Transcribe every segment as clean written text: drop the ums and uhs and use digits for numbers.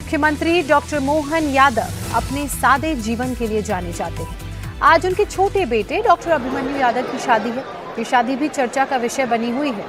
मुख्यमंत्री डॉक्टर मोहन यादव अपने सादे जीवन के लिए जाने जाते हैं। आज उनके छोटे बेटे डॉक्टर अभिमन्यु यादव की शादी है। ये शादी भी चर्चा का विषय बनी हुई है,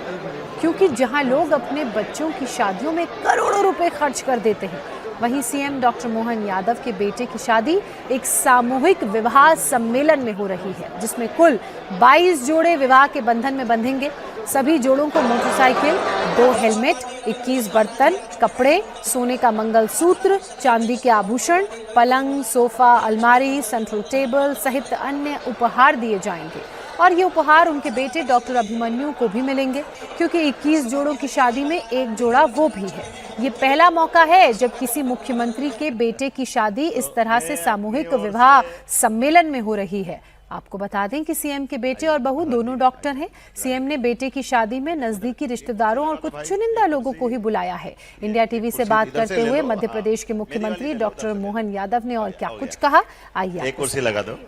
क्योंकि जहां लोग अपने बच्चों की शादियों में करोड़ों रुपए खर्च कर देते हैं, वहीं सीएम डॉक्टर मोहन यादव के बेटे की शादी एक सामूहिक विवाह सम्मेलन में हो रही है, जिसमें कुल 22 जोड़े विवाह के बंधन में बंधेंगे। सभी जोड़ों को मोटरसाइकिल, 2 हेलमेट, 21 बर्तन, कपड़े, सोने का मंगलसूत्र, चांदी के आभूषण, पलंग, सोफा, अलमारी, सेंट्रल टेबल सहित अन्य उपहार दिए जाएंगे। और ये उपहार उनके बेटे डॉक्टर अभिमन्यु को भी मिलेंगे, क्योंकि 21 जोड़ों की शादी में एक जोड़ा वो भी है। ये पहला मौका है जब किसी मुख्यमंत्री के बेटे की शादी इस तरह से सामूहिक विवाह सम्मेलन में हो रही है। आपको बता दें कि सीएम के बेटे और बहू दोनों डॉक्टर हैं। सीएम ने बेटे की शादी में नजदीकी रिश्तेदारों और कुछ चुनिंदा लोगों को ही बुलाया है। इंडिया टीवी से बात करते हुए मध्य प्रदेश के मुख्यमंत्री डॉक्टर मोहन यादव ने और क्या कुछ कहा, आइए। एक कुर्सी लगा दो।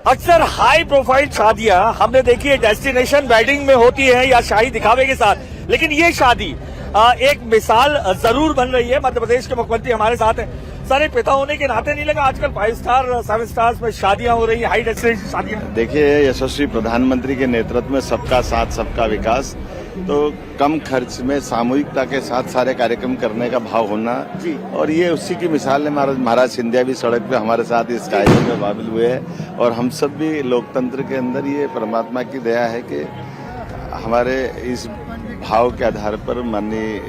अक्सर हाई प्रोफाइल शादियां हमने देखी है डेस्टिनेशन वेडिंग में होती है या शाही दिखावे के साथ, लेकिन ये शादी एक मिसाल जरूर बन रही है। मध्य प्रदेश के मुख्यमंत्री हमारे साथ हैं। सारे पिता होने के नाते नहीं लगा आजकल 5 स्टार 7 स्टार्स में शादियां हो रही है, हाई डेस्टिनेशन शादियां। देखिए, यशस्वी प्रधानमंत्री के नेतृत्व में सबका साथ सबका विकास, तो कम खर्च में सामूहिकता के साथ सारे कार्यक्रम करने का भाव होना जी। और ये उसी की मिसाल है। महाराज सिंधिया भी सड़क पे हमारे साथ इस आयोजन में शामिल हुए हैं, और हम सब भी लोकतंत्र के अंदर ये परमात्मा की दया है कि हमारे इस भाव के आधार पर माननीय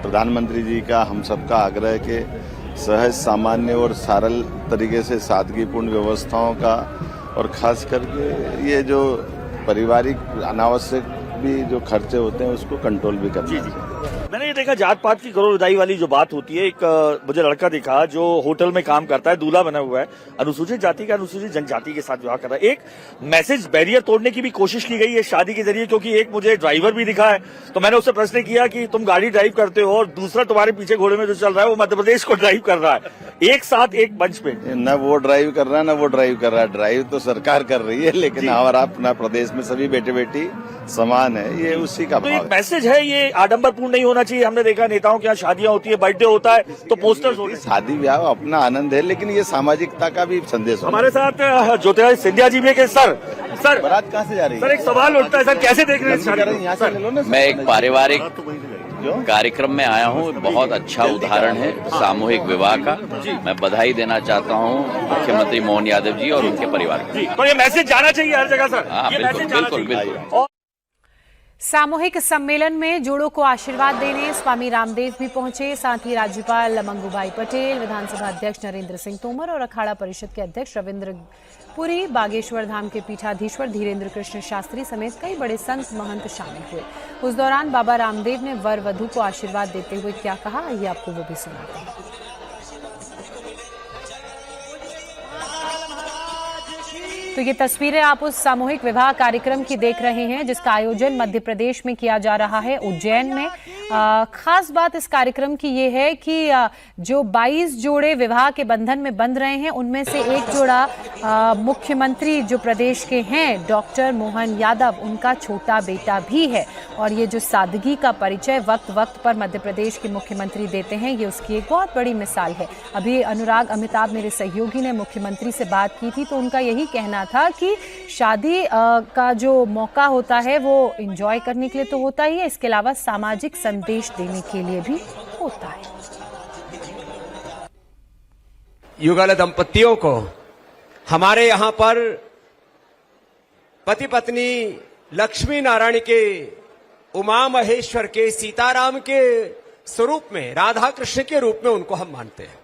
प्रधानमंत्री जी का हम सबका आग्रह है कि सहज, सामान्य और सरल तरीके से सादगीपूर्ण व्यवस्थाओं का, और खास करके ये जो पारिवारिक अनावश्यक भी जो खर्चे होते हैं उसको कंट्रोल भी करना चाहिए। मैंने ये देखा जात पात की करोड़ उदाई वाली जो बात होती है। एक मुझे लड़का दिखा जो होटल में काम करता है, दूल्हा बना हुआ है, अनुसूचित जाति का अनुसूचित जनजाति के साथ विवाह कर रहा है। एक मैसेज बैरियर तोड़ने की भी कोशिश की गई है शादी के जरिए, क्योंकि एक मुझे ड्राइवर भी दिखा है, तो मैंने उससे प्रश्न किया कि तुम गाड़ी ड्राइव करते हो और दूसरा तुम्हारे पीछे घोड़े में जो चल रहा है वो मध्य प्रदेश को ड्राइव कर रहा है, एक साथ एक मंच पे। न वो ड्राइव कर रहा है, न वो ड्राइव कर रहा है। ड्राइव तो सरकार कर रही है, लेकिन हमारा अपना प्रदेश में सभी बेटे बेटी समान है, ये उसी का तो भाव एक मैसेज है, ये आडंबरपूर्ण नहीं होना चाहिए। हमने देखा नेताओं के यहाँ शादियां होती है, बर्थडे होता है तो पोस्टर्स होते हैं। शादी ब्याह अपना आनंद है, लेकिन ये सामाजिकता का भी संदेश है। हमारे साथ ज्योतिरादित्य सिंधिया जी भी है। सर बारात कहाँ से जा रही है? सर एक सवाल उठता है, सर कैसे देख रहे हैं? मैं एक पारिवारिक कार्यक्रम में आया हूँ। बहुत अच्छा उदाहरण है सामूहिक विवाह का। मैं बधाई देना चाहता हूँ मुख्यमंत्री मोहन यादव जी और उनके परिवार को। तो ये मैसेज जाना चाहिए हर जगह सर। हाँ, बिल्कुल। सामूहिक सम्मेलन में जोड़ों को आशीर्वाद देने स्वामी रामदेव भी पहुंचे। साथ ही राज्यपाल मंगूभाई पटेल, विधानसभा अध्यक्ष नरेंद्र सिंह तोमर और अखाड़ा परिषद के अध्यक्ष रविंद्र पुरी, बागेश्वर धाम के पीठाधीश्वर धीरेन्द्र कृष्ण शास्त्री समेत कई बड़े संत महंत शामिल हुए। उस दौरान बाबा रामदेव ने वर वधू को आशीर्वाद देते हुए क्या कहा, आइए आपको वो भी सुनाते हैं। तो ये तस्वीरें आप उस सामूहिक विवाह कार्यक्रम की देख रहे हैं, जिसका आयोजन मध्य प्रदेश में किया जा रहा है, उज्जैन में। खास बात इस कार्यक्रम की ये है कि जो 22 जोड़े विवाह के बंधन में बंध रहे हैं, उनमें से एक जोड़ा मुख्यमंत्री जो प्रदेश के हैं डॉक्टर मोहन यादव, उनका छोटा बेटा भी है। और ये जो सादगी का परिचय वक्त वक्त पर मध्य प्रदेश के मुख्यमंत्री देते हैं, ये उसकी एक बहुत बड़ी मिसाल है। अभी अनुराग अमिताभ मेरे सहयोगी ने मुख्यमंत्री से बात की थी, तो उनका यही कहना था कि शादी का जो मौका होता है वो एंजॉय करने के लिए तो होता ही है, इसके अलावा सामाजिक संदेश देने के लिए भी होता है। युगल दंपतियों को हमारे यहाँ पर पति पत्नी लक्ष्मी नारायण के, उमा महेश्वर के, सीताराम के स्वरूप में, राधा कृष्ण के रूप में उनको हम मानते हैं।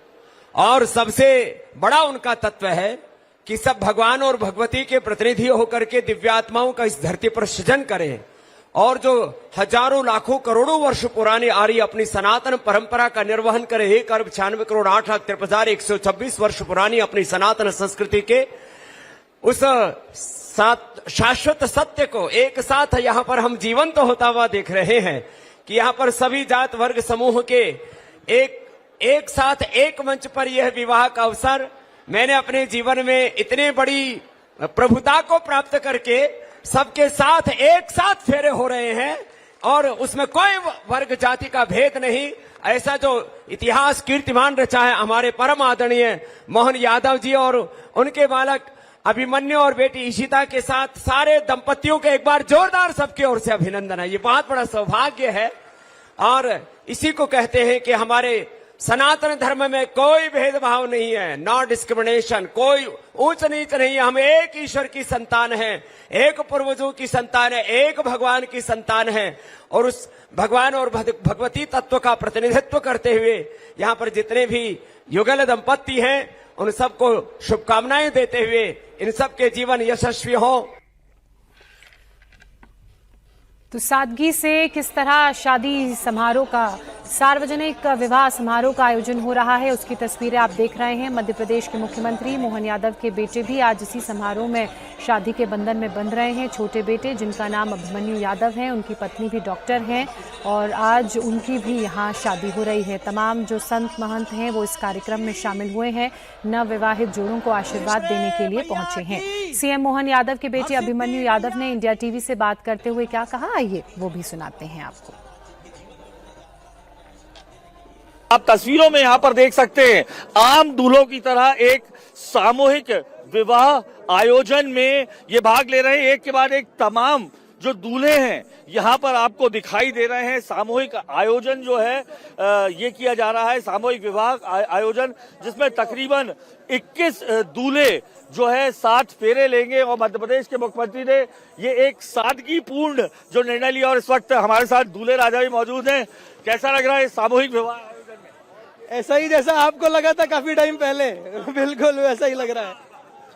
और सबसे बड़ा उनका तत्व है कि सब भगवान और भगवती के प्रतिनिधि होकर के दिव्यात्माओं का इस धरती पर सृजन करें, और जो हजारों लाखों करोड़ों वर्ष पुरानी आ रही अपनी सनातन परंपरा का निर्वहन करे। 1,96,08,53,126 वर्ष पुरानी अपनी सनातन संस्कृति के उस शाश्वत सत्य को एक साथ यहाँ पर हम जीवंत होता हुआ देख रहे हैं कि यहाँ पर सभी जात वर्ग समूह के एक साथ एक मंच पर यह विवाह का अवसर मैंने अपने जीवन में इतने बड़ी प्रभुता को प्राप्त करके सबके साथ एक साथ फेरे हो रहे हैं, और उसमें कोई वर्ग जाति का भेद नहीं। ऐसा जो इतिहास कीर्तिमान रचा है हमारे परम आदरणीय मोहन यादव जी और उनके बालक अभिमन्यु और बेटी ईशिता के साथ सारे दंपतियों के एक बार जोरदार सबकी ओर से अभिनंदन है। ये बहुत बड़ा सौभाग्य है और इसी को कहते हैं कि हमारे सनातन धर्म में कोई भेदभाव नहीं है, नो डिस्क्रिमिनेशन, कोई ऊंच नीच नहीं है। हम एक ईश्वर की संतान हैं, एक पूर्वजों की संतान है, एक भगवान की संतान है और उस भगवान और भगवती तत्व का प्रतिनिधित्व करते हुए यहाँ पर जितने भी युगल दंपत्ति हैं उन सबको शुभकामनाएं देते हुए इन सबके जीवन यशस्वी हो। तो सादगी से किस तरह शादी समारोह का, सार्वजनिक विवाह समारोह का आयोजन हो रहा है उसकी तस्वीरें आप देख रहे हैं। मध्य प्रदेश के मुख्यमंत्री मोहन यादव के बेटे भी आज इसी समारोह में शादी के बंधन में बंध रहे हैं। छोटे बेटे जिनका नाम अभिमन्यु यादव है, उनकी पत्नी भी डॉक्टर हैं और आज उनकी भी यहाँ शादी हो रही है। तमाम जो संत महंत हैं वो इस कार्यक्रम में शामिल हुए हैं, नवविवाहित जोड़ों को आशीर्वाद देने के लिए पहुंचे हैं। सीएम मोहन यादव के बेटे अभिमन्यु यादव ने इंडिया टीवी से बात करते हुए क्या कहा, आइए वो भी सुनाते हैं आपको। आप तस्वीरों में यहां पर देख सकते हैं आम दूल्हों की तरह एक सामूहिक विवाह आयोजन में ये भाग ले रहे हैं। एक के बाद एक तमाम जो दूल्हे हैं यहाँ पर आपको दिखाई दे रहे हैं। सामूहिक आयोजन जो है ये किया जा रहा है, सामूहिक विवाह आयोजन जिसमें तकरीबन 21 दूल्हे जो है 7 फेरे लेंगे और मध्य प्रदेश के मुख्यमंत्री ने ये एक सादगीपूर्ण जो निर्णय लिया और इस वक्त हमारे साथ दूल्हे राजा भी मौजूद हैं। कैसा लग रहा है सामूहिक विवाह आयोजन में? ऐसा ही जैसा आपको लगा था काफी टाइम पहले, बिल्कुल वैसा ही लग रहा है।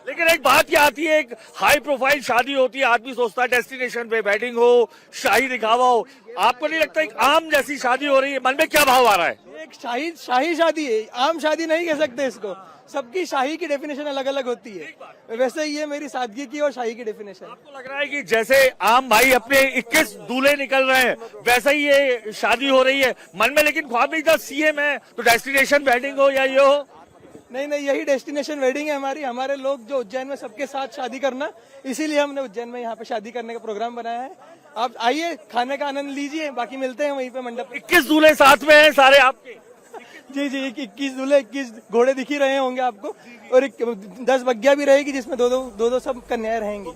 लेकिन एक बात क्या आती है, एक हाई प्रोफाइल शादी होती है, आदमी सोचता है डेस्टिनेशन पे वेडिंग हो, शाही दिखावा हो। आपको नहीं लगता एक आम जैसी शादी हो रही है, मन में क्या भाव आ रहा है? एक शाही शादी है, आम शादी नहीं कह सकते इसको। सबकी शाही की डेफिनेशन अलग अलग होती है, वैसे ये मेरी सादगी की और शाही की डेफिनेशन। आपको लग रहा है कि जैसे आम भाई अपने 21 दूल्हे निकल रहे हैं वैसा ही ये शादी हो रही है मन में? लेकिन ख्वाब नहीं था सीएम है तो डेस्टिनेशन वेडिंग हो या ये हो? नहीं, यही डेस्टिनेशन वेडिंग है हमारी। हमारे लोग जो उज्जैन में सबके साथ शादी करना, इसीलिए हमने उज्जैन में यहाँ पे शादी करने का प्रोग्राम बनाया है। आप आइए, खाने का आनंद लीजिए, बाकी मिलते हैं वहीं पे मंडप। 21 दूल्हे साथ में हैं सारे आपके? जी, 21 दूल्हे, 21 घोड़े दिख ही रहे होंगे आपको और 10 बग्गिया भी रहेगी जिसमें दो सब कन्याएं रहेंगी।